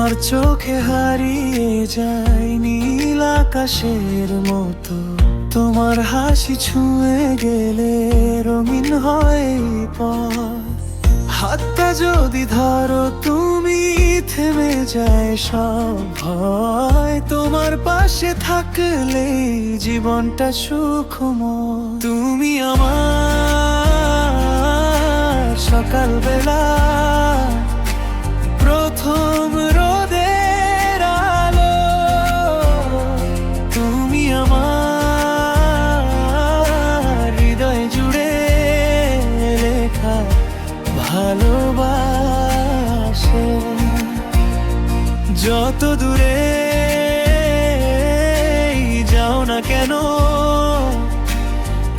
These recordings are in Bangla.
তোমার চোখে হারিয়ে যায় নীল আকাশের মতো, তোমার হাসি ছুঁয়ে গেলে রঙিন হয় পথ। হাতটা যদি ধরো তুমি থেমে যায় সব ভয়, তোমার পাশে থাকলে জীবনটা সুখময়। তুমি আমার সকালবেলা প্রথম রোদের আলো, তুমি আমার হৃদয় জুড়ে লেখা ভালোবাসা। যত দূরে যাও না কেন,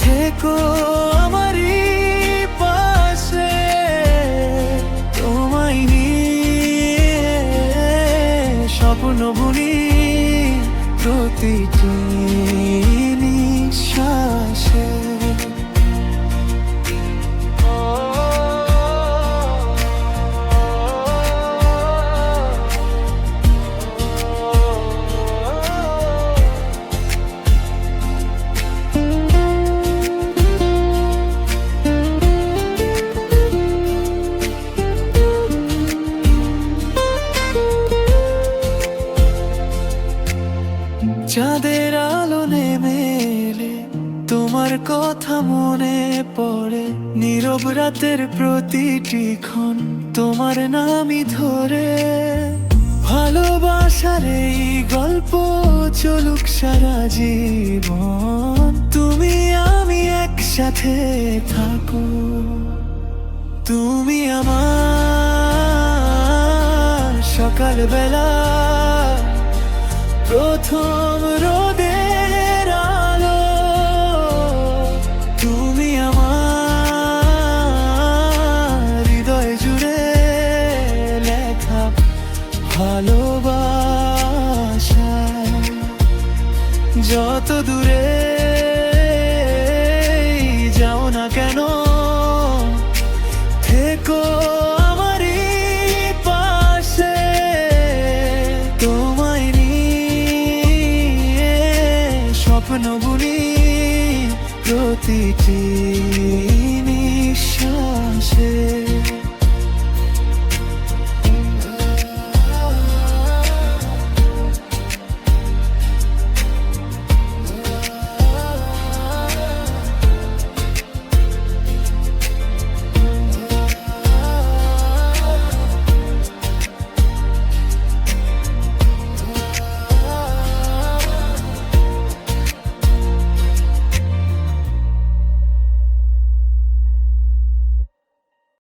থেকো আমারই পাশে। তোমায় নিয়ে স্বপ্ন বুনি প্রতিটি নিঃশ্বাসে। চাঁদের আলো নেমে এলে তোমার কথা মনে পড়ে, নীরব রাতের প্রতিটি ক্ষণ তোমার নামই ধরে। ভালোবাসার এই গল্প চলুক সারা জীবন, তুমি আমি একসাথে থাকো। তুমি আমার সকালবেলা প্রথম রোদের আলো, তুমি আমার হৃদয় জুড়ে লেখা ভালোবাসা। যত দূরে যাও না কেন, থেকো আমারই পাশে। তোমায় নিয়ে স্বপ্ন বুনি প্রতিটি নিঃশ্বাসে।